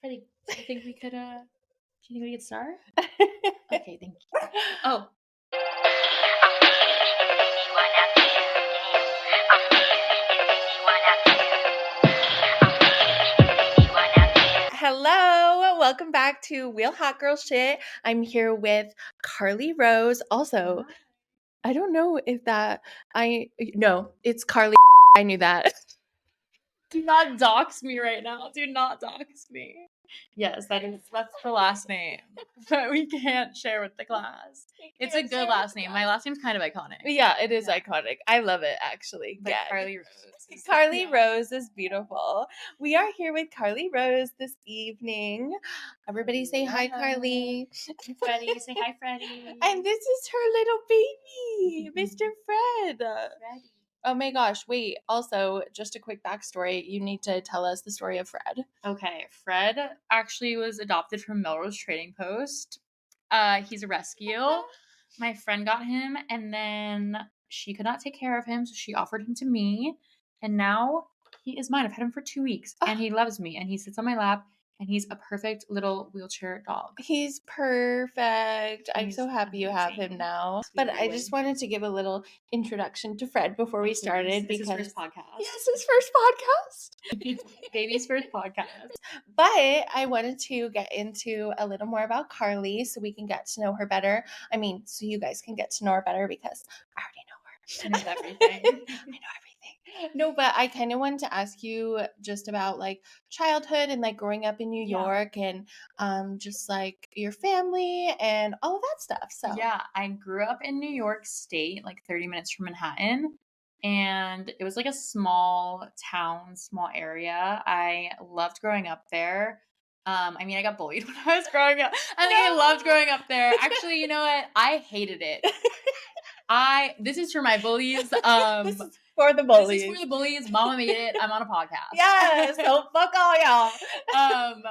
Freddie, I think we could, do you think we could start? Okay, thank you. Oh. Hello, welcome back to Real Hot Girl Shit. I'm here with Karlee Rose. Also, I don't know if no, it's Karlee. I knew that. Do not dox me right now. Do not dox me. Yes, that's her last name. But we can't share with the class. It's a good last name. My last name's kind of iconic. Yeah, it is iconic. I love it, actually. But Karlee Rose. Karlee Rose is beautiful. We are here with Karlee Rose this evening. Everybody say hi, Karlee. Freddie, say hi, Freddie. And this is her little baby, Mr. Fred. Freddie. Oh my gosh, wait. Also, just a quick backstory. You need to tell us the story of Fred. Okay, Fred actually was adopted from Melrose Trading Post. He's a rescue. My friend got him, and then she could not take care of him, so she offered him to me, and now he is mine. I've had him for 2 weeks, and he loves me, and he sits on my lap, and he's a perfect little wheelchair dog. He's perfect. I'm so happy you have him now. But I just wanted to give a little introduction to Fred before we started because his first podcast. Yes, his first podcast. Baby's first podcast. But I wanted to get into a little more about Karlee so we can get to know her better. I mean, so you guys can get to know her better because I already know her. I know everything. I know everything. No, but I kind of wanted to ask you just about like childhood and like growing up in New York and just like your family and all of that stuff. So yeah, I grew up in New York State, like 30 minutes from Manhattan. And it was like a small town, small area. I loved growing up there. I mean, I got bullied when I was growing up. I loved growing up there. Actually, you know what? I hated it. This is for my bullies. This is for the bullies. This is for the bullies. Mama made it. I'm on a podcast. Yes. So fuck all y'all.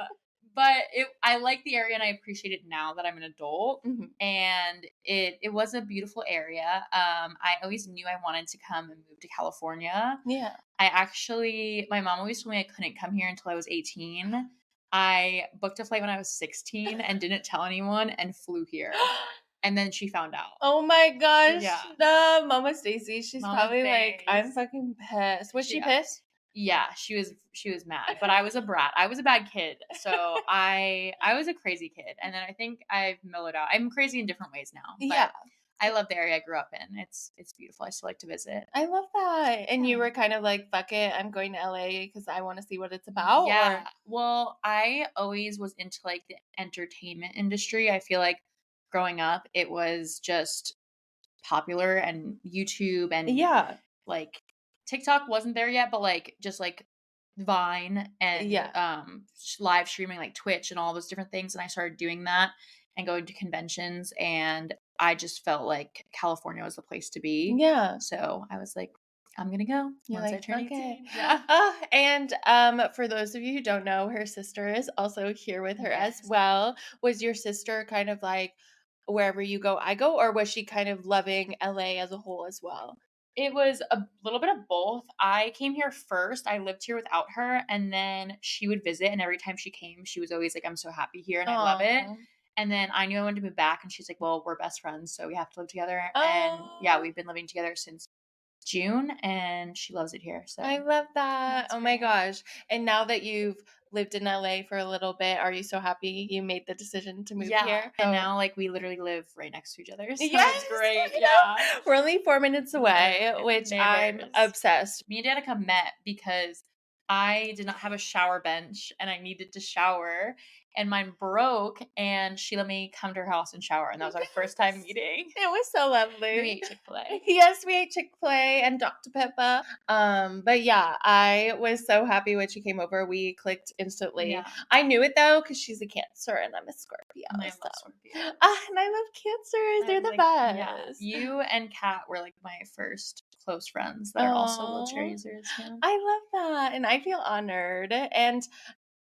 But I like the area and I appreciate it now that I'm an adult. Mm-hmm. And it was a beautiful area. I always knew I wanted to come and move to California. Yeah. My mom always told me I couldn't come here until I was 18. I booked a flight when I was 16 and didn't tell anyone and flew here. And then she found out. Oh my gosh. Yeah. No, Mama Stacy. She's Mama probably Stace. like, I'm fucking pissed. Was she pissed? Yeah, she was mad. But I was a brat. I was a bad kid. So I was a crazy kid. And then I think I've mellowed out. I'm crazy in different ways now. But yeah. I love the area I grew up in. It's beautiful. I still like to visit. I love that. And you were kind of like, fuck it, I'm going to LA because I want to see what it's about. Yeah. Well, I always was into like the entertainment industry. I feel like growing up, it was just popular and YouTube and like TikTok wasn't there yet, but like just like Vine and live streaming like Twitch and all those different things. And I started doing that and going to conventions and I just felt like California was the place to be. Yeah. So I was like, I'm going to go once I turn 18. Yeah. And for those of you who don't know, her sister is also here with her as well. Was your sister kind of like, wherever you go, I go, or was she kind of loving LA as a whole as well? It was a little bit of both. I came here first. I lived here without her, and then she would visit, and every time she came, she was always like, I'm so happy here, and I love it. And then I knew I wanted to move back, and she's like, well, we're best friends, so we have to live together. And yeah, we've been living together since June, and she loves it here. So I love that. Oh my gosh. And now that you've lived in LA for a little bit, are you so happy you made the decision to move here? And now like we literally live right next to each other. So yes, it's great. Yeah. We're only 4 minutes away, which I'm obsessed. Me and Danica met because I did not have a shower bench and I needed to shower and mine broke and she let me come to her house and shower and that was our first time meeting. It was so lovely. We ate Chick-fil-A. Yes, we ate Chick-fil-A and Dr. Pepper. But yeah, I was so happy when she came over. We clicked instantly. Yeah. I knew it though because she's a Cancer and I'm a Scorpio. And I love Scorpio. And I love Cancers. They're the best. Yeah. You and Kat were like my first close friends that are also wheelchair users. Yeah. I love that. And I feel honored. And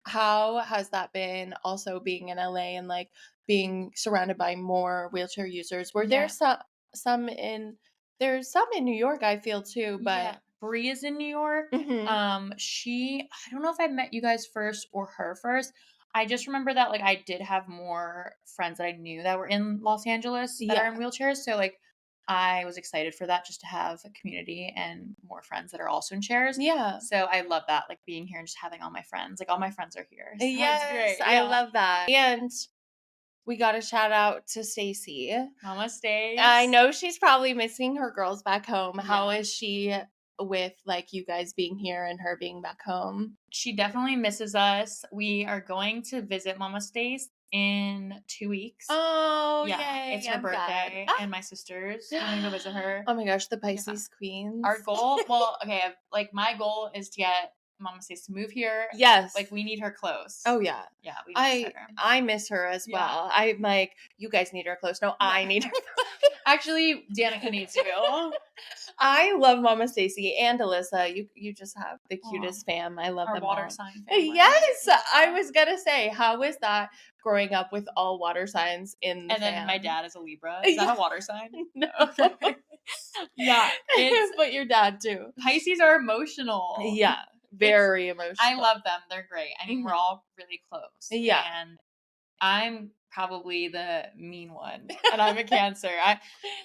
how has that been also being in LA and like being surrounded by more wheelchair users? Were there some in New York, I feel too, but Bree is in New York. I don't know if I met you guys first or her first. I just remember that, like, I did have more friends that I knew that were in Los Angeles that are in wheelchairs. So, like, I was excited for that, just to have a community and more friends that are also in chairs. Yeah. So I love that, like, being here and just having all my friends. Like, all my friends are here. So Yes, it's great. I love that. And we got a shout out to Stacy. Mama Stace. I know she's probably missing her girls back home. Yeah. How is she with, like, you guys being here and her being back home? She definitely misses us. We are going to visit Mama Stace in 2 weeks. Oh, yeah, yay. It's her birthday and my sister's. We're going to go visit her. Oh my gosh, the Pisces queens. Our goal, well, okay, like, my goal is to get Mama Stace to move here. Yes. Like, we need her close. Oh, yeah. Yeah, we miss her. I miss her as well. I'm like, you guys need her close. No, I need her. Actually, Danica needs you. I love Mama Stacy and Alyssa. You just have the cutest fam. I love our them water all. sign family. Yes, I was gonna say, how is that growing up with all water signs in the And then fam? my dad is a Libra. Is that a water sign? No. Okay. Yeah, but your dad too. Pisces are emotional. Yeah, very emotional. I love them. They're great. I mean, we're all really close. Yeah. And I'm probably the mean one, and I'm a Cancer.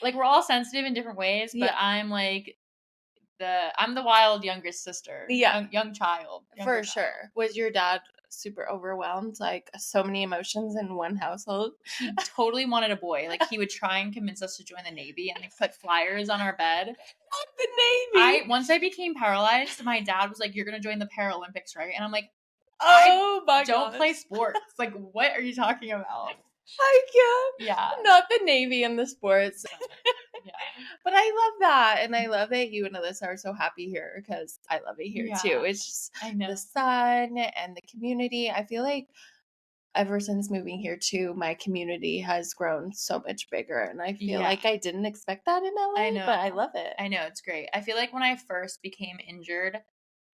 We're all sensitive in different ways, but I'm like I'm the wild youngest sister. Yeah. Young child. For sure. Was your dad super overwhelmed? Like, so many emotions in one household? He totally wanted a boy. Like, he would try and convince us to join the Navy and, like, put flyers on our bed. Not the Navy. Once I became paralyzed, my dad was like, "You're gonna join the Paralympics, right?" And I'm like, "Oh my god, don't play sports. Like, what are you talking about?" I can't. Yeah. Not the Navy and the sports. Yeah. But I love that. And I love that you and Alyssa are so happy here, because I love it here too. It's just the sun and the community. I feel like ever since moving here too, my community has grown so much bigger. And I feel like I didn't expect that in LA. I know. But I love it. I know, it's great. I feel like when I first became injured,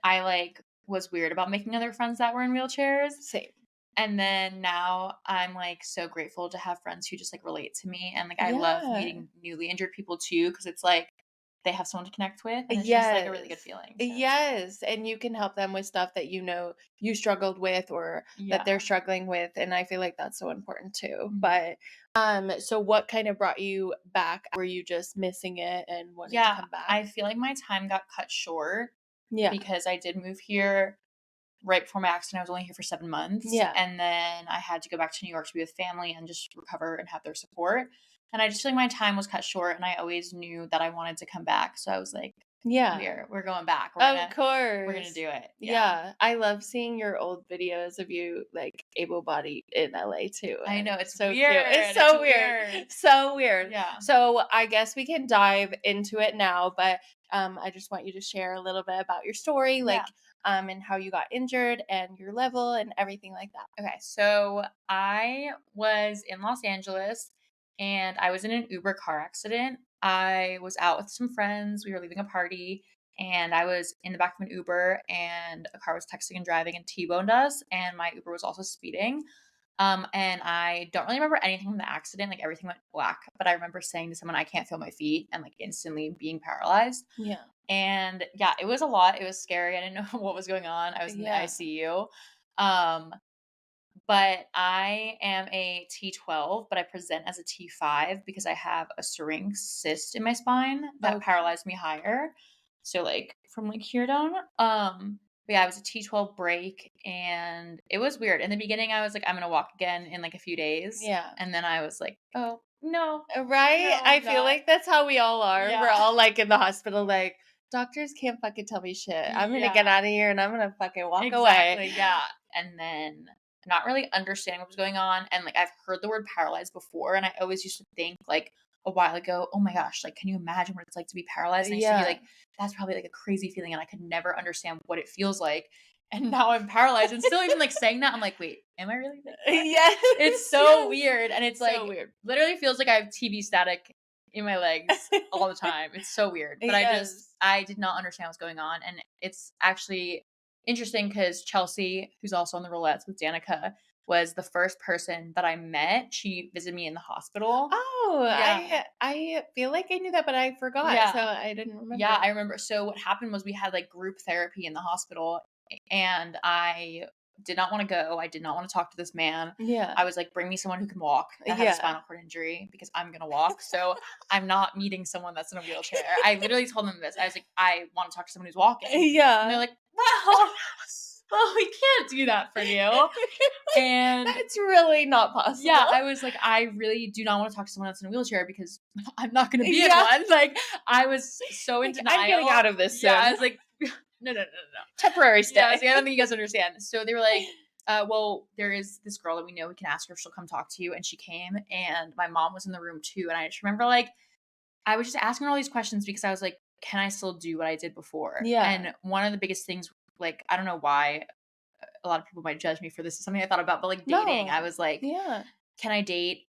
I was weird about making other friends that were in wheelchairs. Same. And then now I'm so grateful to have friends who just relate to me. And I love meeting newly injured people too, because it's they have someone to connect with. And it's just a really good feeling. So. Yes. And you can help them with stuff that you struggled with, or that they're struggling with. And I feel like that's so important too. Mm-hmm. But so what kind of brought you back? Were you just missing it and wanting to come back? I feel like my time got cut short. Yeah. Because I did move here right before my accident. I was only here for 7 months. Yeah. And then I had to go back to New York to be with family and just recover and have their support. And I just feel like my time was cut short, and I always knew that I wanted to come back. So I was like, we're going back. Of course. We're going to do it. Yeah. I love seeing your old videos of you able-bodied in LA too. I know. It's so weird. Cute. It's so weird. So weird. Yeah. So I guess we can dive into it now, but I just want you to share a little bit about your story, and how you got injured and your level and everything like that. Okay. So I was in Los Angeles, and I was in an Uber car accident. I was out with some friends. We were leaving a party, and I was in the back of an Uber, and a car was texting and driving and T-boned us, and my Uber was also speeding. And I don't really remember anything from the accident. Everything went black, but I remember saying to someone, "I can't feel my feet," and instantly being paralyzed. Yeah. And it was a lot. It was scary. I didn't know what was going on. I was in the ICU. But I am a T12, but I present as a T5 because I have a syrinx cyst in my spine that paralyzed me higher. So from here down. But yeah, I was a T12 break, and it was weird. In the beginning, I was like, I'm going to walk again in a few days. Yeah. And then I was like, oh, no. Right? No, I feel like that's how we all are. Yeah. We're all in the hospital, doctors can't fucking tell me shit. I'm going to get out of here and I'm going to fucking walk away. Yeah. And then not really understanding what was going on. And I've heard the word paralyzed before, and I always used to think a while ago, oh my gosh, can you imagine what it's like to be paralyzed? And I used to be that's probably a crazy feeling, and I could never understand what it feels like. And now I'm paralyzed, and still even saying that, I'm like, wait, am I really? Yes. It's so weird. And it's so weird. Literally feels like I have TV static in my legs all the time. It's so weird. But I did not understand what's going on. And it's actually interesting because Chelsea, who's also on the roulettes with Danica, was the first person that I met. She visited me in the hospital. Oh, Yeah. I feel like I knew that, but I forgot, so Yeah. I didn't remember. Yeah, I remember. So what happened was we had, like, group therapy in the hospital, and I did not wanna go. I did not wanna talk to this man. Yeah. I was like, "Bring me someone who can walk that has a Yeah. spinal cord injury because I'm gonna walk." So I'm not meeting someone that's in a wheelchair. I literally told them this. I was like, "I wanna talk to someone who's walking." And they're Yeah. like, "Well, we can't do that for you." And That's really not possible. yeah, I was like, "I really do not wanna talk to someone that's in a wheelchair because I'm not gonna be in Yeah. one." Like, I was so in Like, denial. I'm getting out of this soon. Yeah, I was like, "No, no, no, no, no." Temporary stay. Yeah, I was like, "I don't think you guys understand." So they were like, well, there is this girl that we know, we can ask her if she'll come talk to you." And she came, and my mom was in the room too, and I just remember, like, I was just asking her all these questions because I was like, "Can I still do what I did before?" Yeah. And one of the biggest things, like, I don't know why a lot of people might judge me for this, is something I thought about, but, like, dating, I No. was like, Yeah. "Can I date?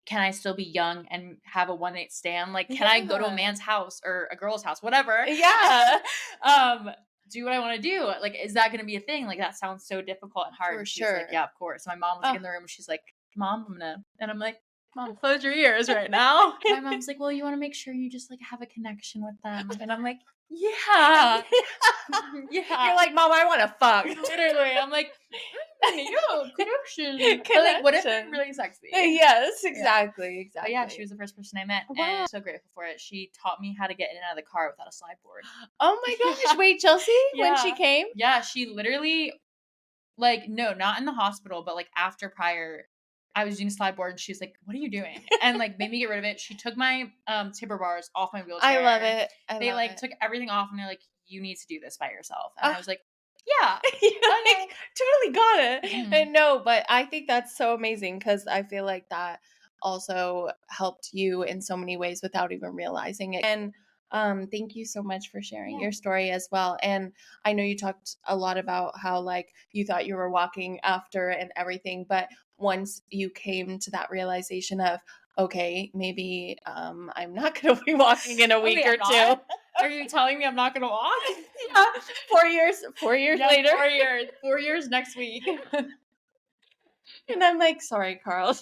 Can I still be young and have a one night stand? Like, can I go to a Yeah. man's house or a girl's house, whatever? Yeah. um, do what I want to do? Like, is that going to be a thing? Like, that sounds so difficult and hard." For And she was like, sure. "Yeah, of course." My mom was like Oh. in the room. She's like, "Mom, I'm gonna," and I'm like, "Mom, close your ears right now." My mom's like, "Well, you want to make sure you just like have a connection with them," and I'm like, "Yeah, yeah." You're like, "Mom, I wanna fuck." Literally, I'm like, yeah, connection. But, like, what if they're really sexy? Yes, Yeah. exactly, But exactly. yeah, she was the first person I met, Wow. and I'm so grateful for it. She taught me how to get in and out of the car without a slide board. Oh my gosh, wait, Chelsea, when she Yeah. came? Yeah, she literally, like, no, not in the hospital, but, like, after prior, I was doing slide board, and she was like, "What are you doing?" And, like, made me get rid of it. She took my, tipper bars off my wheelchair. I love it. I They, love like, it. took everything off, and they're like, "You need to do this by yourself." And I Ah. was like, "Yeah." You're Okay. like, totally got it. Mhm. And no, but I think that's so amazing because I feel like that also helped you in so many ways without even realizing it. And thank you so much for sharing Yeah. your story as well. And I know you talked a lot about how like you thought you were walking after and everything, but once you came to that realization of okay, maybe I'm not going to be walking in a week Wait, or I'm two. not? Are you telling me I'm not gonna walk? Yeah, 4 years Yeah, later. 4 years. 4 years next week. And I'm like, sorry, Carl.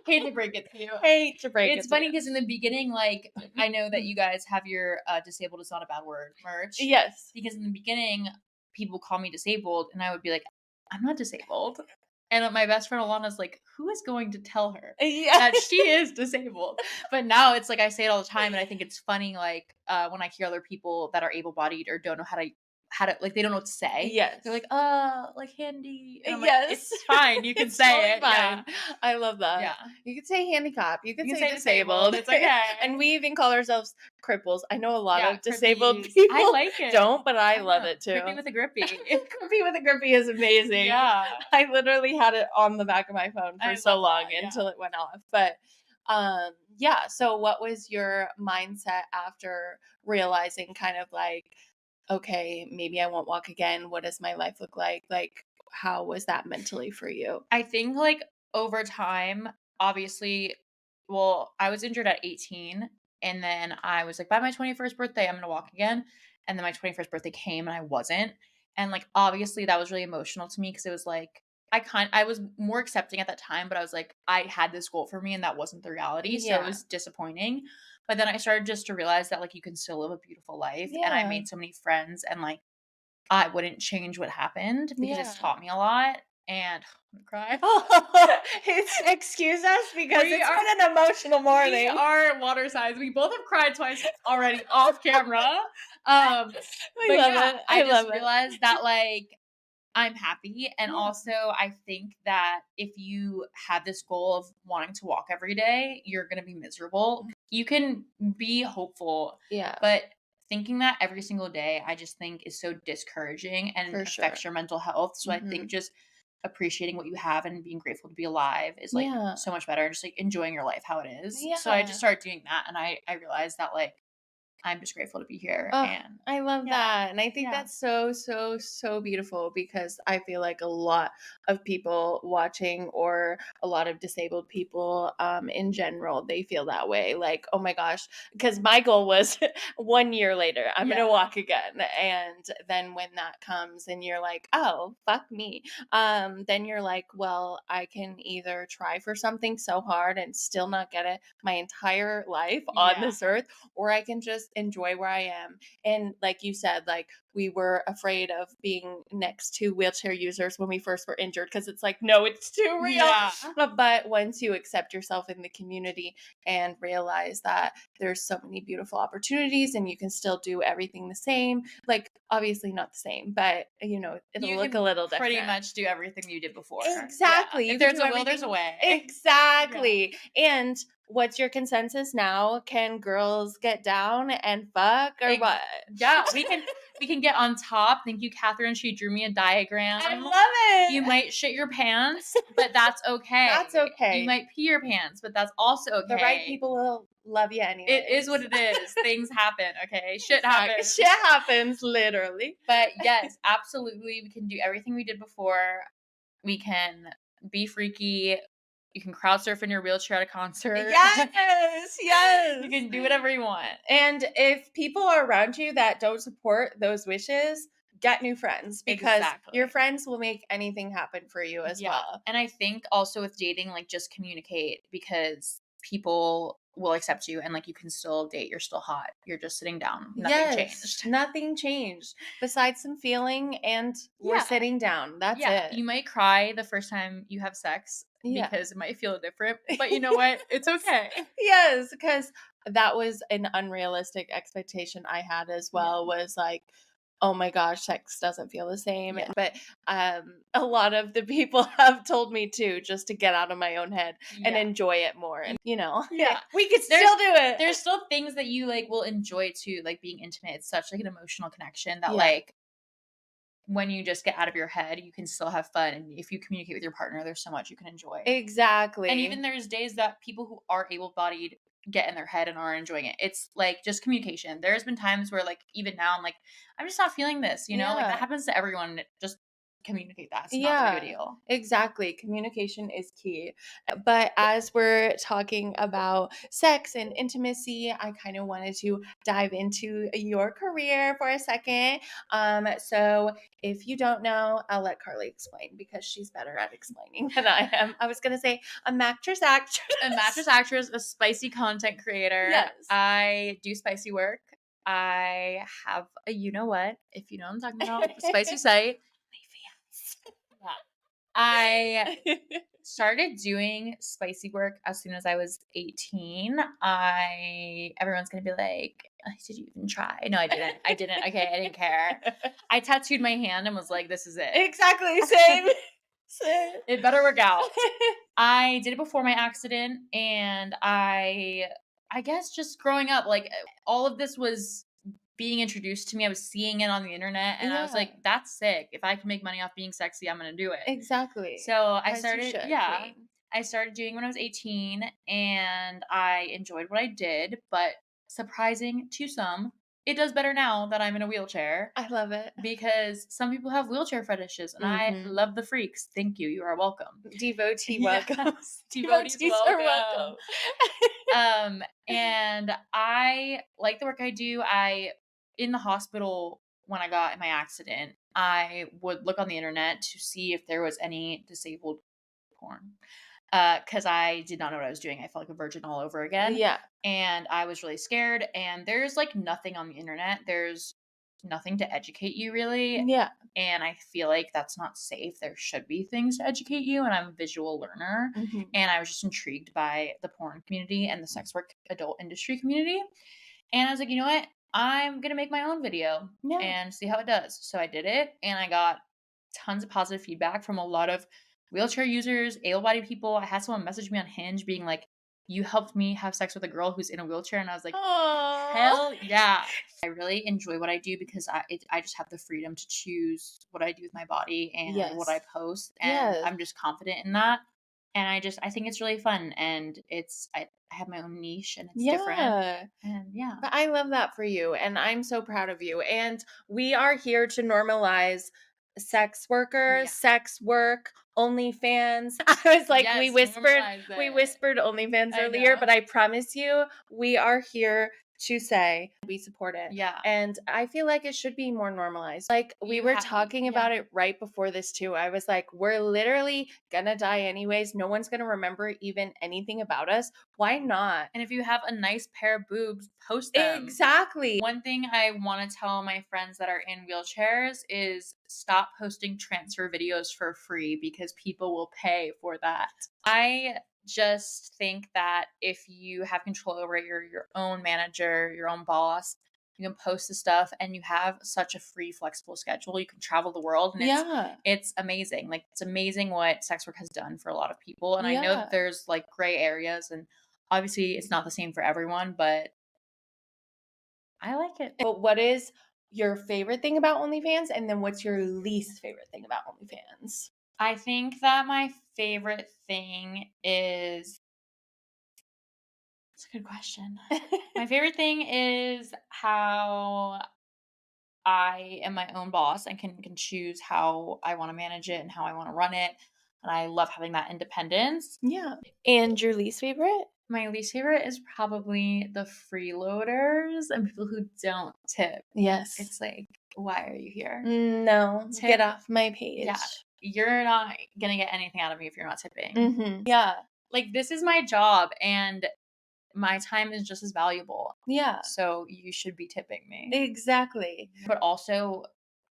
Hate to break it to you. Hate to break It's it to funny you. because in the beginning, like, I know that you guys have your disabled is not a bad word merch. Yes. Because in the beginning, people call me disabled, and I would be like, "I'm not disabled." And my best friend Alana's like, "Who is going to tell her Yeah. that she is disabled?" But now it's like I say it all the time, and I think it's funny, like, when I hear other people that are able-bodied or don't know how to like, they don't know what to say. Yes. They're like, like, handy. And I'm like, Yes. "It's fine. You can It's say totally it." fine. Yeah. I love that. Yeah. You can say handicap. You can You say can say disabled. disabled. It's okay. And we even call ourselves cripples. I know a lot Yeah, of disabled crippies. people I like it. don't, but I love know. it too. Crippy with a grippy. Crippy with a grippy is amazing. Yeah. I literally had it on the back of my phone for I so love long that, yeah. until it went off. But yeah, so what was your mindset after realizing kind of like, okay, maybe I won't walk again. What does my life look like? Like, how was that mentally for you? I think, like, over time, obviously, well, I was injured at 18, and then I was like, by my 21st birthday, I'm gonna walk again. And then my 21st birthday came, and I wasn't. And, like, obviously, that was really emotional to me because it was like, I was more accepting at that time, but I was like, I had this goal for me, and that wasn't the reality. So it Yeah. was disappointing. But then I started just to realize that, like, you can still live a beautiful life. And I Yeah. made so many friends, and, like, I wouldn't change what happened because it's Yeah. taught me a lot. And I'm gonna cry. Excuse us because We it's are- been an emotional We morning. are water signs. We both have cried twice already off camera. I But love yeah, it. I I just love it. realized that, like, I'm happy. And Yeah. also, I think that if you have this goal of wanting to walk every day, you're going to be miserable. You can be hopeful, Yeah. but thinking that every single day, I just think is so discouraging and For affects sure. your mental health. So I think Mhm. just appreciating what you have and being grateful to be alive is like Yeah. so much better. Just like enjoying your life how it is. So I Yeah. just started doing that, and I realized that, like, I'm just grateful to be here. Oh, And I love yeah, that. And I think yeah, that's so, so, so beautiful because I feel like a lot of people watching or a lot of disabled people in general, they feel that way. Like, oh my gosh, because my goal was 1 year later, I'm going to yeah, walk again. And then when that comes and you're like, oh, fuck me, then you're like, well, I can either try for something so hard and still not get it my entire life on yeah, this earth, or I can just enjoy where I am. And like you said, like we were afraid of being next to wheelchair users when we first were injured because it's like, no, it's too real. yeah. But once you accept yourself in the community and realize that there's so many beautiful opportunities and you can still do everything the same, like obviously not the same, but it'll You look a can little pretty different. much do everything you did before. Yeah. Exactly. You If can there's do a will, there's a everything. way. Yeah. Exactly. And what's your consensus now? Can girls get down and fuck or Ex- what? yeah, we can get on top. Thank you, Catherine. She drew me a diagram. I love it. You might shit your pants, but that's okay. That's You okay. might pee your pants, but that's also okay. The right people will love you anyway. It is what it is. Things happen, okay? Shit happens. Shit happens, literally. But yes, absolutely. We can do everything we did before. We can be freaky. You can crowd surf in your wheelchair at a concert. Yes, yes. You can do whatever you want. And if people are around you that don't support those wishes, get new friends because Exactly. your friends will make anything happen for you as well. And I think also with dating, like just communicate because people will accept you and like you can still date. You're still hot. You're just sitting down. Nothing changed. Nothing changed besides some feeling and we're sitting down. That's it. You might cry the first time you have sex because it might feel different, but you know what? It's okay. Yes, because that was an unrealistic expectation I had as well, was like, oh my gosh, sex doesn't feel the same. Yeah. But a lot of the people have told me too, just to get out of my own head and enjoy it more. And we can still do it. There's still things that you like will enjoy too, like being intimate. It's such like an emotional connection that like when you just get out of your head, you can still have fun. And if you communicate with your partner, there's so much you can enjoy. Exactly. And even there's days that people who are able-bodied get in their head and are enjoying it. It's like just communication. There's been times where like even now I'm like, I'm just not feeling this, you know? Like that happens to everyone. Just communicate that. It's not that big a deal. Exactly. Communication is key. But as we're talking about sex and intimacy, I kind of wanted to dive into your career for a second. So if you don't know, I'll let Karlee explain because she's better at explaining than I am. I was gonna say a mattress actress. A mattress actress, a spicy content creator. Yes. I do spicy work. I have a you know what, if you know what I'm talking about, spicy site. I started doing spicy work as soon as I was 18. Everyone's gonna be like, did you even try? No, I didn't. Okay, I didn't care. I tattooed my hand and was like, this is it. Exactly, same. It better work out. I did it before my accident, and I guess just growing up, like all of this was being introduced to me. I was seeing it on the internet and I was like, that's sick. If I can make money off being sexy, I'm going to do it. Exactly. So I started, I started doing when I was 18 and I enjoyed what I did, but surprising to some, it does better now that I'm in a wheelchair. I love it. Because some people have wheelchair fetishes and I love the freaks. Thank you. You are welcome. Devotee welcome. Devotees are welcome. And I like the work I do. In the hospital when I got in my accident, I would look on the internet to see if there was any disabled porn. Because I did not know what I was doing. I felt like a virgin all over again. Yeah. And I was really scared. And there's like nothing on the internet. There's nothing to educate you really. Yeah. And I feel like that's not safe. There should be things to educate you. And I'm a visual learner. And I was just intrigued by the porn community and the sex work adult industry community. And I was like, you know what? I'm going to make my own video and see how it does. So I did it and I got tons of positive feedback from a lot of wheelchair users, able-bodied people. I had someone message me on Hinge being like, you helped me have sex with a girl who's in a wheelchair. And I was like, hell yeah. I really enjoy what I do because I just have the freedom to choose what I do with my body and what I post. And I'm just confident in that. And I think it's really fun, and I have my own niche, and it's different. And yeah. But I love that for you, and I'm so proud of you. And we are here to normalize sex workers, sex work, OnlyFans. I was like, we whispered OnlyFans earlier, but I promise you, we are here to say we support it. Yeah. And I feel like it should be more normalized. Like we were talking about it right before this too. I was like, we're literally gonna die anyways. No one's gonna remember even anything about us. Why not? And if you have a nice pair of boobs, post them. Exactly. One thing I want to tell my friends that are in wheelchairs is stop posting transfer videos for free, because people will pay for that. I just think that if you have control over it, you're your own manager, your own boss, you can post the stuff, and you have such a free, flexible schedule. You can travel the world, and it's amazing. Like, it's amazing what sex work has done for a lot of people. And I know that there's like gray areas, and obviously it's not the same for everyone, but I like it. But what is your favorite thing about OnlyFans? And then what's your least favorite thing about OnlyFans? I think that my favorite thing is... That's a good question. My favorite thing is how I am my own boss and can choose how I want to manage it and how I want to run it. And I love having that independence. Yeah. And your least favorite? My least favorite is probably the freeloaders and people who don't tip. Yes. It's like, why are you here? No, tip. Get off my page. Yeah. You're not going to get anything out of me if you're not tipping. Mm-hmm. Yeah. Like, this is my job, and my time is just as valuable. Yeah. So you should be tipping me. Exactly. But also,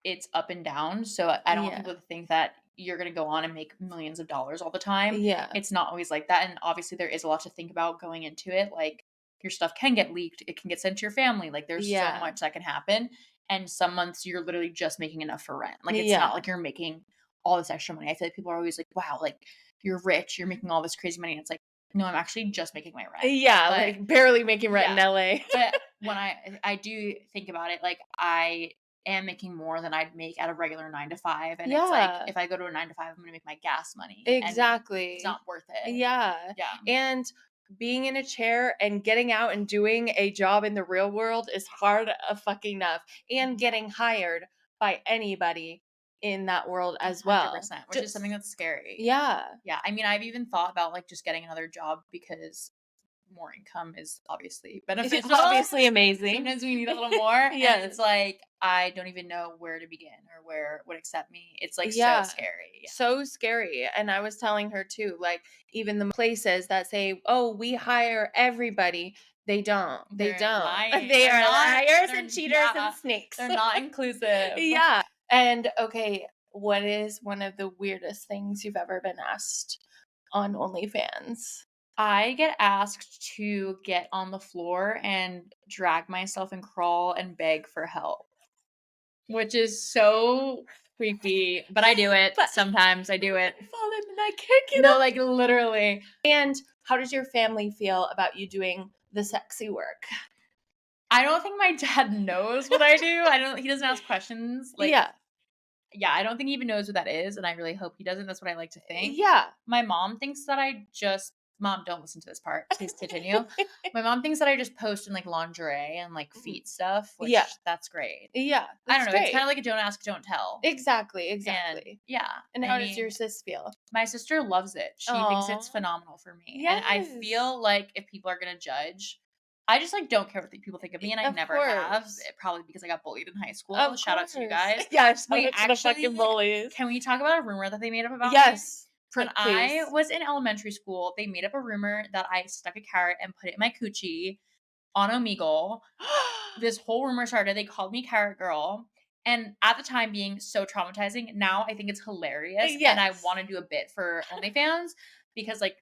it's up and down. So I don't want people to think that you're going to go on and make millions of dollars all the time. Yeah. It's not always like that. And obviously, there is a lot to think about going into it. Like, your stuff can get leaked. It can get sent to your family. Like, there's so much that can happen. And some months you're literally just making enough for rent. Like, it's not like you're making all this extra money. I feel like people are always like, wow, like, you're rich. You're making all this crazy money. And it's like, no, I'm actually just making my rent. Yeah, but, like barely making rent in LA. But when I do think about it, like, I am making more than I'd make at a regular 9 to 5. And it's like, if I go to a 9 to 5, I'm going to make my gas money. Exactly. And it's not worth it. Yeah. Yeah. And being in a chair and getting out and doing a job in the real world is hard fucking enough. And getting hired by anybody in that world as well. 100%, which is something that's scary. Yeah. Yeah. I mean, I've even thought about like just getting another job, because more income is obviously beneficial. It's obviously amazing. Sometimes we need a little more. Yeah. And it's like, I don't even know where to begin or where would accept me. It's like so scary. Yeah. So scary. And I was telling her too, like, even the places that say, oh, we hire everybody. They don't. They don't. Lying. They are liars and cheaters and snakes. They're not inclusive. Yeah. And okay, what is one of the weirdest things you've ever been asked on OnlyFans? I get asked to get on the floor and drag myself and crawl and beg for help, which is so creepy, but I do it. Sometimes I do it. I fall in and I can't get up. No, like, literally. And how does your family feel about you doing the sexy work? I don't think my dad knows what I do. He doesn't ask questions. Like, yeah, I don't think he even knows what that is, and I really hope he doesn't. That's what I like to think. Yeah. My mom thinks that Mom, don't listen to this part. Please continue. My mom thinks that I just post in like lingerie and like feet stuff, which that's great. Yeah. I don't know. Great. It's kind of like a don't ask, don't tell. Exactly. And how does your sis feel? My sister loves it. She thinks it's phenomenal for me. Yes. And I feel like if people are going to judge, I just like don't care what people think of me, and I never have. Probably because I got bullied in high school. Shout out to you guys. Yes, we actually fucking bullies. Can we talk about a rumor that they made up about me? Yes. When I was in elementary school, they made up a rumor that I stuck a carrot and put it in my coochie on Omegle. This whole rumor started. They called me Carrot Girl. And at the time, being so traumatizing, now I think it's hilarious. Yes. And I want to do a bit for OnlyFans because, like,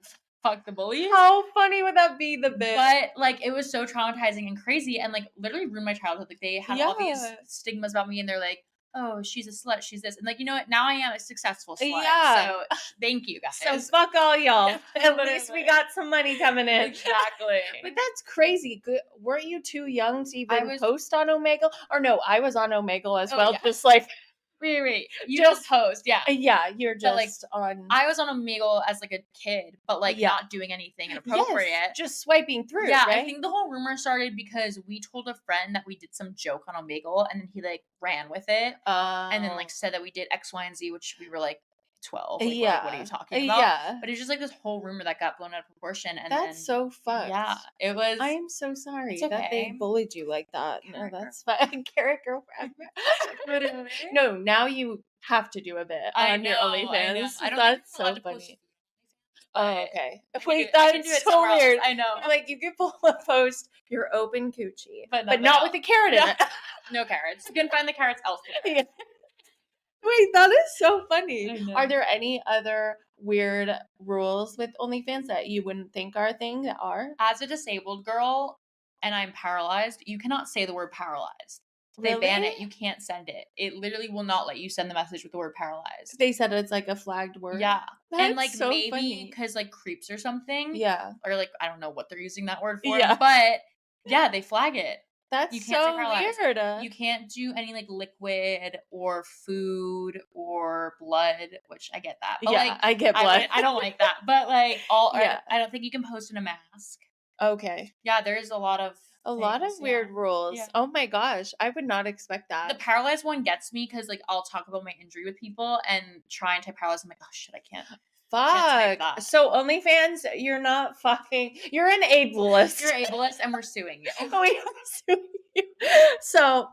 fuck the bullies. How funny would that be, the bit? But, like, it was so traumatizing and crazy and, like, literally ruined my childhood. Like, they had all these stigmas about me, and they're like, oh, she's a slut, she's this. And, like, you know what? Now I am a successful slut. Yeah. So, thank you, guys. So, fuck all y'all. At least we got some money coming in. Exactly. But that's crazy. Weren't you too young to even post on Omegle? Or no, I was on Omegle as well. Yeah. Just, like, Wait. You don't post, yeah. Yeah, you're But, like, just on. I was on Omegle as, like, a kid, but, like, Yeah. not doing anything inappropriate. Yes, just swiping through, Yeah, right? I think the whole rumor started because we told a friend that we did some joke on Omegle, and then he, like, ran with it, and then, like, said that we did X, Y, and Z, which we were, like, 12. Like, we're like, "What are you talking about?" Yeah. But it's just, like, this whole rumor that got blown out of proportion, and That's then so fucked. yeah, it was I'm so sorry it's that they okay. bullied you like that. No, Carrot that's fine. Carrot girl Literally. No, now you have to do a bit on your I know. OnlyFans. I don't think That's I'm allowed so to post funny. food, Oh, but okay. I can Wait, I can do that's it so somewhere else. weird. I know. Like you could post your open coochie, But but nothing not else. with a carrot in Yeah. it. No carrots. You can find the carrots elsewhere. Yeah. Wait, that is so funny. I know. Are there any other weird rules with OnlyFans that you wouldn't think are a thing that are? As a disabled girl and I'm paralyzed, you cannot say the word paralyzed. They ban it. Really? You can't send it. It literally will not let you send the message with the word paralyzed. They said it's like a flagged word. Yeah. That's and like so maybe funny. because like creeps or something. Yeah. Or like I don't know what they're using that word for. Yeah. But yeah, they flag it. That's You can't say so paralyzed. weird. You can't do any like liquid or food or blood, which I get that. But Yeah, like I get blood. I don't like that. But like Yeah. I don't think you can post in a mask. Okay. Yeah, there is a lot of Weird rules. Yeah. Oh my gosh, I would not expect The that. paralyzed one gets me because like I'll talk about my injury with people and try and type paralyzed. I'm like, oh shit, I can't. type Fuck. that. So OnlyFans, you're not fucking. You're an ableist. You're ableist, and we're suing you. Oh, we are suing you. So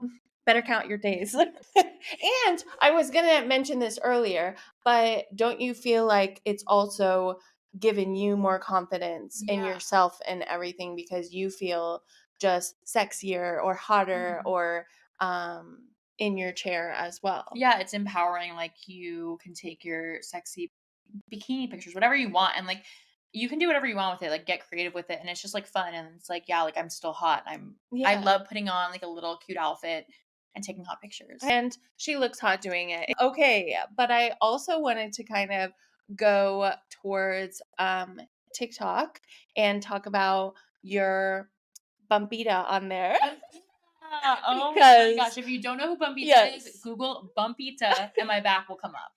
better count your days. And I was gonna mention this earlier, but don't you feel like it's also given you more confidence in Yeah. yourself and everything because you feel just sexier or hotter Mhm. or in your chair as well? Yeah, it's empowering. Like you can take your sexy bikini pictures, whatever you want, and like you can do whatever you want with it. Like get creative with it, and it's just like fun. And it's like yeah, like I'm still hot. I Yeah. love putting on like a little cute outfit and taking hot pictures. And she looks hot doing it. Okay, but I also wanted to kind of go towards TikTok and talk about your bumpita on there. Oh my Because- gosh! If you don't know who Bumpita Yes. is, Google Bumpita, and my back will come up.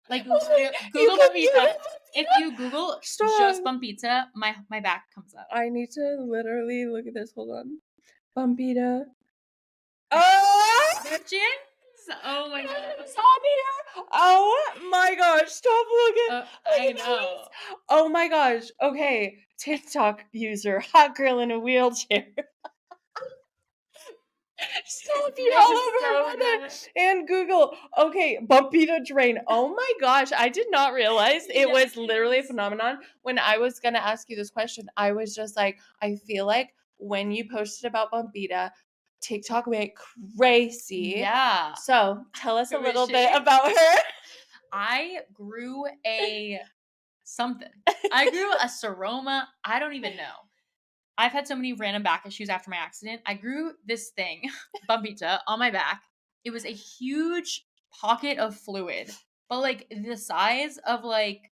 Like Oh my- Google you Bumpita. can- If you Google Stop. just Bumpita, my back comes up. I need to literally look at this. Hold on. Bumpita. Oh! Bitches! Oh my god! It's on here. Oh my gosh! Stop looking. I Look at know. these. Oh my gosh. Okay. TikTok user, hot girl in a wheelchair. Stop you This all is over so her good. mother. And Google. Okay, Bumpita drain. Oh my gosh. I did not realize it was literally a Yes. phenomenon. When I was gonna ask you this question, I was just like, I feel like when you posted about Bumpita, TikTok went crazy. Yeah. So tell us a Who is little she? bit about her. I grew a something. I grew a seroma. I don't even know. I've had so many random back issues after my accident. I grew this thing, Bumpita, on my back. It was a huge pocket of fluid, but like the size of like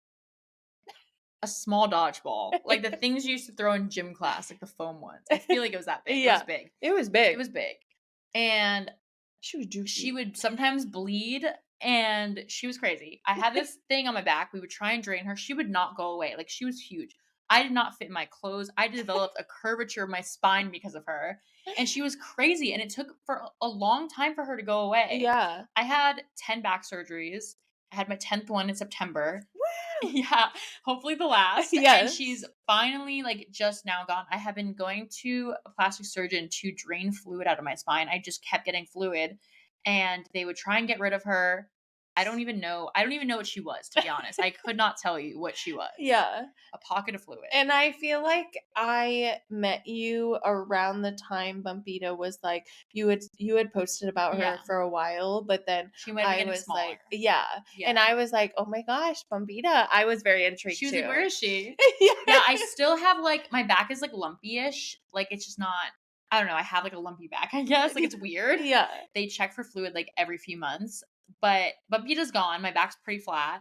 a small dodgeball. Like the things you used to throw in gym class, like the foam ones. I feel like it was that big. Yeah. It was big. It was big. It was big. And She was juicy. she would sometimes bleed and she was crazy. I had this thing on my back. We would try and drain her. She would not go away. Like she was huge. I did not fit in my clothes. I developed a curvature of my spine because of her. And she was crazy. And it took for a long time for her to go away. Yeah. I had 10 back surgeries. I had my 10th one in September. Woo! Yeah, hopefully the last. Yes. And she's finally like just now gone. I have been going to a plastic surgeon to drain fluid out of my spine. I just kept getting fluid and they would try and get rid of her. I don't even know what she was, to be honest. I could not tell you what she was. Yeah. A pocket of fluid. And I feel like I met you around the time Bumpita was like you had posted about her Yeah. for a while, but then She might have I been was smaller. like, yeah. And I was like, oh my gosh, Bumpita. I was very intrigued She was too. like, where is she? Yeah. Yeah, I still have like my back is like lumpy-ish. Like it's just not I don't know, I have like a lumpy back, I guess. Like it's weird. Yeah. They check for fluid like every few months. But Pita's gone. My back's pretty flat.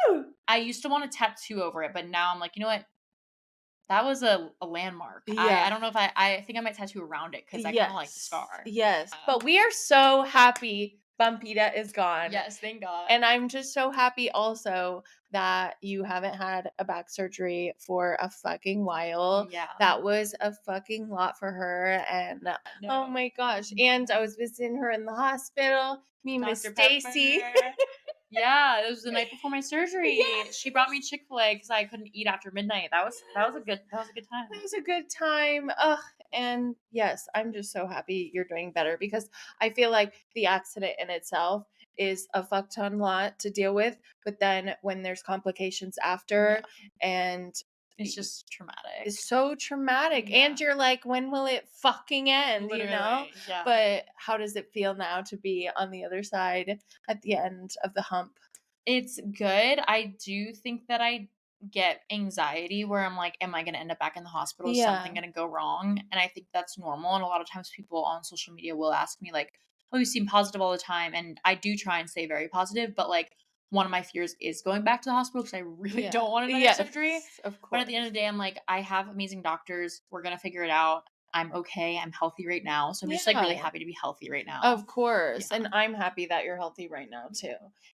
Woo! I used to want a tattoo over it, but now I'm like, you know what? That was a landmark. Yeah. I don't know if I think I might tattoo around it because I kind of like the scar. Yes. But we are so happy bumpita is gone. Yes, thank God. And I'm just so happy also that you haven't had a back surgery for a fucking while. Yeah. That was a fucking lot for her. And oh my gosh. And I was visiting her in the hospital. Me and Miss Stacy. Yeah, it was the night before my surgery. Yes. She brought me Chick-fil-A because I couldn't eat after midnight. That was a good time. That was a good time. Ugh. And yes, I'm just so happy you're doing better because I feel like the accident in itself is a fuck ton lot to deal with. But then when there's complications after and it's just traumatic. It's so traumatic. Yeah. And you're like, when will it fucking end? Literally, you know? Yeah. But how does it feel now to be on the other side at the end of the hump? It's good. I do think that I get anxiety where I'm like, am I going to end up back in the hospital? Is something going to go wrong? And I think that's normal. And a lot of times people on social media will ask me like, oh, you seem positive all the time. And I do try and stay very positive, but like one of my fears is going back to the hospital because I really don't want another surgery. Of course. But at the end of the day, I'm like, I have amazing doctors. We're going to figure it out. I'm okay. I'm healthy right now. So I'm just like really happy to be healthy right now. Of course. And I'm happy that you're healthy right now too.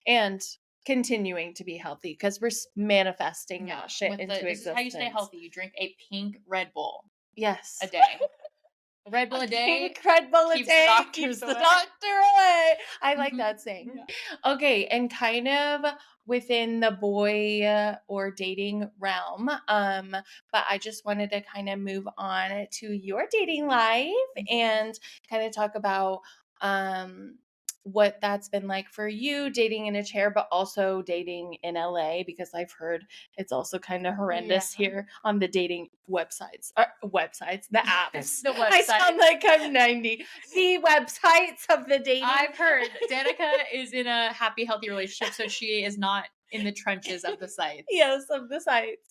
And continuing to be healthy because we're manifesting that shit into existence. This is how you stay healthy. You drink a pink Red Bull. Yes. A day. Red Bull a day. Pink Red Bull a day keeps the doctor away. I like that saying. Yeah. Okay, and kind of within the boy or dating realm, but I just wanted to kind of move on to your dating life and kind of talk about what that's been like for you dating in a chair, but also dating in LA, because I've heard it's also kind of horrendous here on the dating websites, the apps. The website. I sound like I'm 90. The websites of the dating. I've heard Danica is in a happy, healthy relationship, so she is not in the trenches of the sites. Yes, of the sites.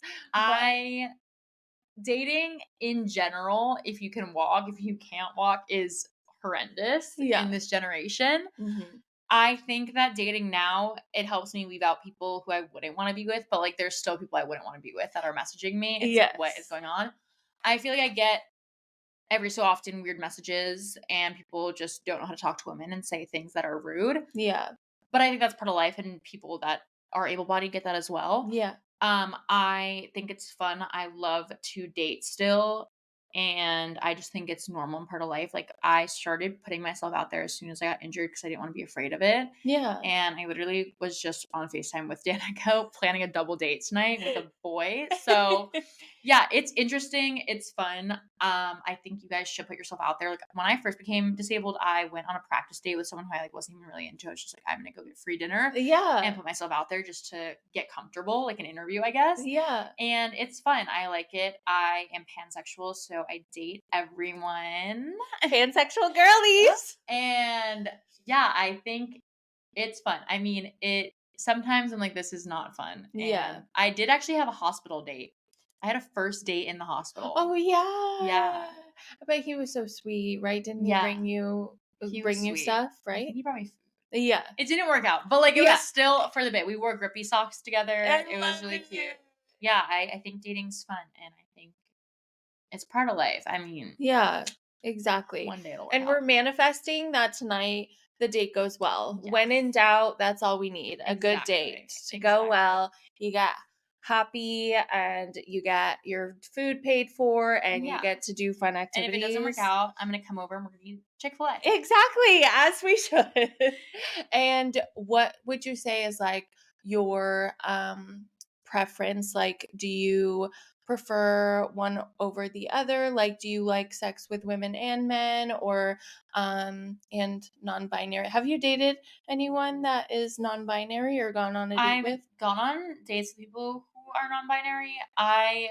Dating in general, if you can walk, if you can't walk, is horrendous in this generation. I think that dating now, it helps me weed out people who I wouldn't want to be with, but like there's still people I wouldn't want to be with that are messaging me. It's like, what is going on? I feel like I get every so often weird messages and people just don't know how to talk to women and say things that are rude. Yeah. But I think that's part of life, and people that are able-bodied get that as well. Yeah. I think it's fun. I love to date still. And I just think it's normal and part of life. Like I started putting myself out there as soon as I got injured because I didn't want to be afraid of it. Yeah. And I literally was just on FaceTime with Danica planning a double date tonight with a boy. So yeah, it's interesting. It's fun. I think you guys should put yourself out there. Like when I first became disabled, I went on a practice date with someone who I like wasn't even really into. I was just like, I'm gonna go get free dinner. Yeah. And put myself out there just to get comfortable, like an interview, I guess. Yeah. And it's fun. I like it. I am pansexual, so I date everyone. Pansexual girlies. And yeah, I think it's fun. I mean, sometimes I'm like, this is not fun. And I did actually have a hospital date. I had a first date in the hospital. Oh yeah. Yeah. But he was so sweet, right? Didn't he bring you stuff, right? I think he brought me food. Yeah. It didn't work out, but like it was still for the bit. We wore grippy socks together. It was really cute. Yeah, I think dating's fun, and I think it's part of life. I mean, yeah, exactly. One day it'll work and out. We're manifesting that tonight the date goes well. Yes. When in doubt, that's all we need. A good date to go well. You got happy and you get your food paid for and you get to do fun activities. And if it doesn't work out, I'm going to come over and we're going to eat Chick-fil-A. Exactly, as we should. And what would you say is like your preference? Like, do you prefer one over the other? Like, do you like sex with women and men, or and non-binary? Have you dated anyone that is non-binary or gone on a date with? I've gone on dates with people who are non-binary. I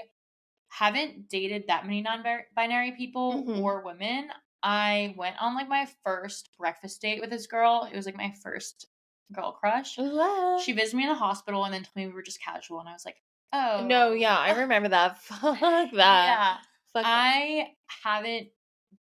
haven't dated that many non-binary people or women. I went on like my first breakfast date with this girl. It was like my first girl crush. What? She visited me in the hospital and then told me we were just casual, and I was like, oh. No, yeah, I remember that. Fuck that. Yeah. I haven't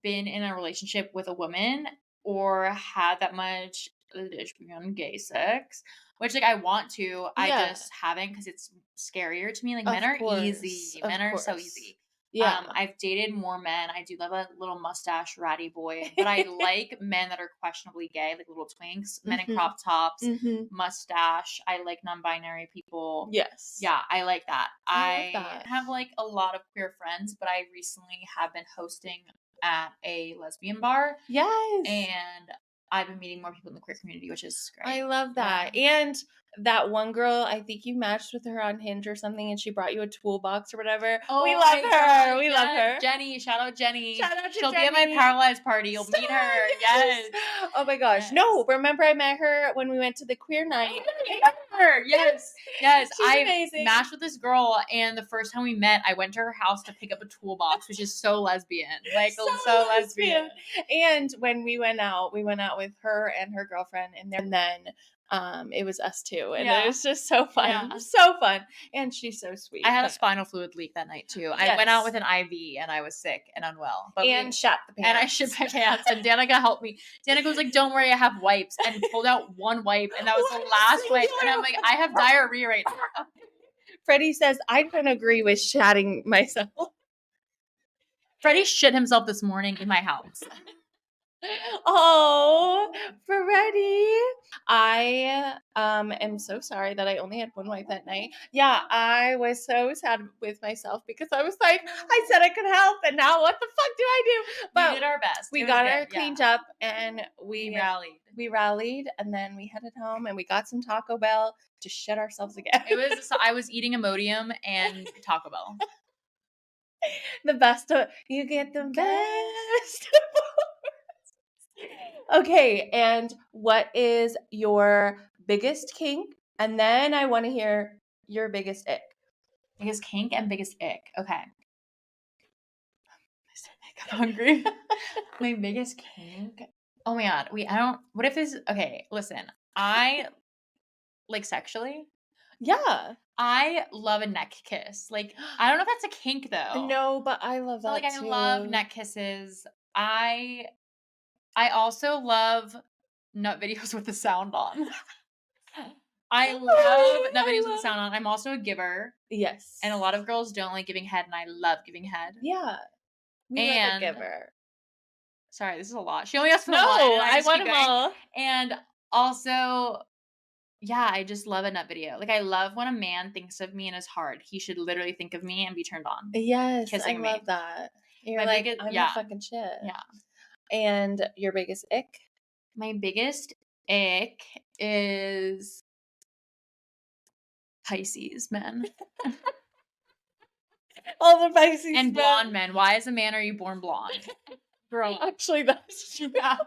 been in a relationship with a woman or had that much lesbian gay sex, which like I want to. I just haven't because it's scarier to me. Like men are easy. Men are so easy. Yeah. I've dated more men. I do love a little mustache ratty boy, but I like men that are questionably gay, like little twinks, men in crop tops, mustache. I like non-binary people. Yes. Yeah, I like that. I love that. have like a lot of queer friends, but I recently have been hosting at a lesbian bar. Yes. And I've been meeting more people in the queer community, which is great. I love that. Yeah. And that one girl, I think you matched with her on Hinge or something, and she brought you a toolbox or whatever. Oh, we love her. We love her. Jenny, shout out Jenny. Shout out to She'll Jenny. be at my Paralyzed party. You'll meet her. Yes. Oh my gosh. Yes. No, remember I met her when we went to the queer night. Yes. Yes. She's I amazing. matched with this girl, and the first time we met, I went to her house to pick up a toolbox, which is so lesbian. Like, so lesbian. And when we went out with her and her girlfriend, and then it was us two, and it was just so fun. Yeah. So fun. And she's so sweet. I had a spinal fluid leak that night too. I went out with an IV and I was sick and unwell. And shat the pants. And I shit my pants, and Danica helped me. Danica was like, "Don't worry, I have wipes," and pulled out one wipe, and that was the last wipe. And I'm like, I have diarrhea right now. Freddie says, I don't agree with shatting myself. Freddie shit himself this morning in my house. Oh, Freddie. I am so sorry that I only had one wipe that night. Yeah, I was so sad with myself because I was like, I said I could help, and now what the fuck do I do? But we did our best. We got her cleaned up, and we rallied. We rallied, and then we headed home, and we got some Taco Bell to shit ourselves again. I was eating Imodium and Taco Bell. The best. You get the best. Okay, and what is your biggest kink? And then I want to hear your biggest ick. Biggest kink and biggest ick. Okay. I got hungry. My biggest kink. Oh my god. What if this? Okay, listen. I like sexually. Yeah. I love a neck kiss. Like, I don't know if that's a kink though. No, but I love that too. I love neck kisses. I also love nut videos with the sound on. I love nut videos with the sound on. I'm also a giver. Yes. And a lot of girls don't like giving head, and I love giving head. Yeah. We like a giver. Sorry, this is a lot. She only asked for one. No, I want them all. And also, yeah, I just love a nut video. Like, I love when a man thinks of me in his heart. He should literally think of me and be turned on. Yes, kissing I me. love that. You're like, I'm the fucking shit. Yeah. And your biggest ick? My biggest ick is Pisces men. All the Pisces and blonde men. Why as a man are you born blonde? Girl, actually that's true. Yeah.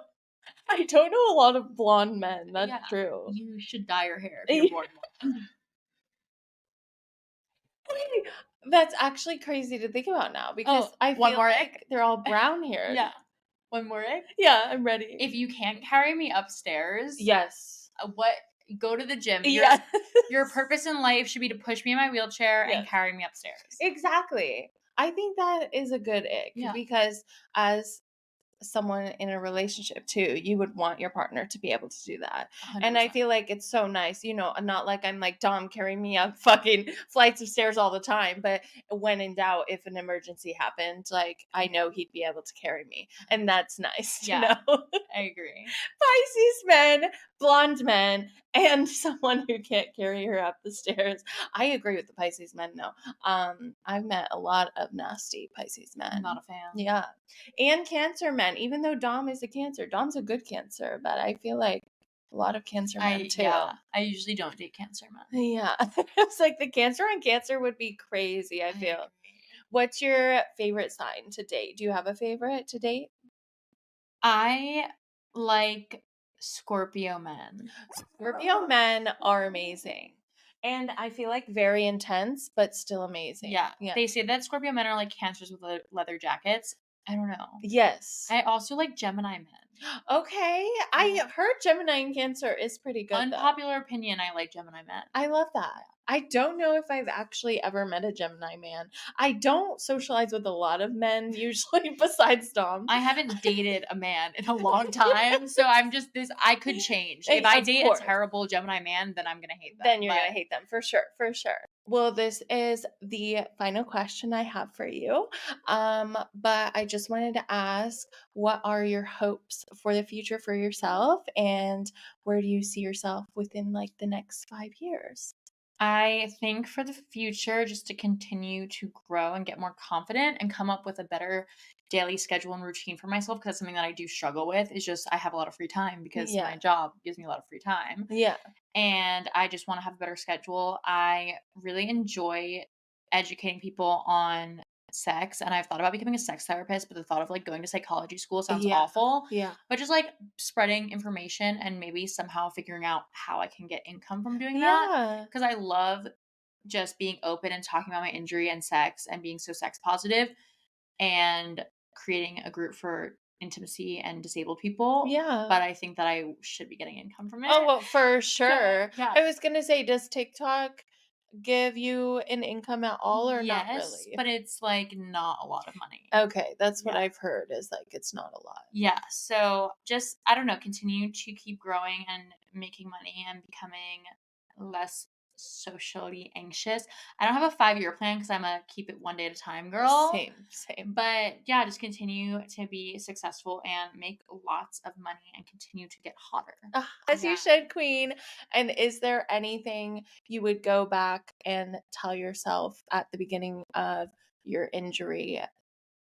I don't know a lot of blonde men. That's true. You should dye your hair if you're born blonde. That's actually crazy to think about now because I feel like they're all brown here. Yeah. One more ick? Yeah, I'm ready. If you can't carry me upstairs, yes. Go to the gym. Yes. Your purpose in life should be to push me in my wheelchair and carry me upstairs. Exactly. I think that is a good ick because as someone in a relationship too, you would want your partner to be able to do that. 100%. And I feel like it's so nice, not like I'm like, Dom, carry me up fucking flights of stairs all the time, but when in doubt, if an emergency happened, like I know he'd be able to carry me, and that's nice. I agree. Pisces men, blonde men, and someone who can't carry her up the stairs. I agree with the Pisces men though. I've met a lot of nasty Pisces men. I'm not a fan. Yeah. And Cancer men, even though Dom is a Cancer. Dom's a good Cancer, but I feel like a lot of Cancer men too. Yeah, I usually don't date Cancer men. Yeah. It's like the Cancer on Cancer would be crazy, I feel. What's your favorite sign to date? Do you have a favorite to date? I like Scorpio men. Scorpio men are amazing. And I feel like very intense, but still amazing. Yeah. They say that Scorpio men are like Cancers with leather jackets. I don't know. Yes. I also like Gemini men. Okay. I heard Gemini and Cancer is pretty good. Unpopular opinion, I like Gemini men. I love that. I don't know if I've actually ever met a Gemini man. I don't socialize with a lot of men usually besides Dom. I haven't dated a man in a long time, so I'm just I could change. If I date a terrible Gemini man, then I'm going to hate them. Then you're going to hate them for sure. Well, this is the final question I have for you. But I just wanted to ask, what are your hopes for the future for yourself, and where do you see yourself within like the next 5 years? I think for the future, just to continue to grow and get more confident and come up with a better daily schedule and routine for myself, because that's something that I do struggle with, is just I have a lot of free time because my Yeah. job gives me a lot of free time. Yeah. And I just want to have a better schedule. I really enjoy educating people on sex, and I've thought about becoming a sex therapist, but the thought of like going to psychology school sounds Yeah. awful. Yeah. But just like spreading information and maybe somehow figuring out how I can get income from doing that, Yeah. because I love just being open and talking about my injury and sex and being so sex positive and creating a group for intimacy and disabled people. Yeah. But I think that I should be getting income from Oh, it. well, for So, sure. yeah. I was gonna say, does TikTok give you an income at all or not Yes, really? but it's, like, not a lot of money. Okay, that's what Yeah. I've heard is like it's not a lot. Yeah, so just, I don't know, continue to keep growing and making money and becoming less socially anxious. I don't have a 5-year plan because 'cause I'm a keep it one day at a time girl, Same, same. but, yeah, just continue to be successful and make lots of money and continue to get hotter. As you Yeah. should, queen. And is there anything you would go back and tell yourself at the beginning of your injury,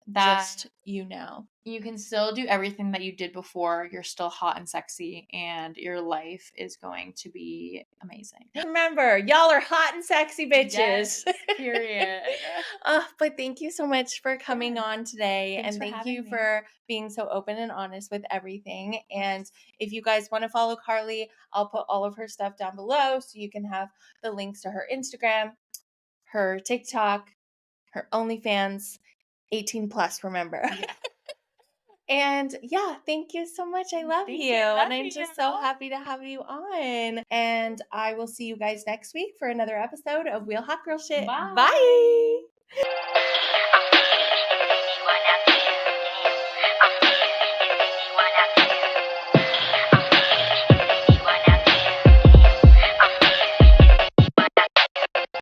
That just you now? you can still do everything that you did before. You're still hot and sexy, and your life is going to be amazing. Remember, y'all are hot and sexy Yes, bitches. period. But thank you so much for coming Sure. on today. Thanks And for thank having you me. for being so open and honest with everything. Of And course. if you guys want to follow Karlee, I'll put all of her stuff down below so you can have the links to her Instagram, her TikTok, her OnlyFans, 18 plus, remember. Yeah. And yeah, thank you so much. I love Thank you. you. And Love I'm you. just so happy to have you on. And I will see you guys next week for another episode of Real Hot Girl Shit. Bye. Bye.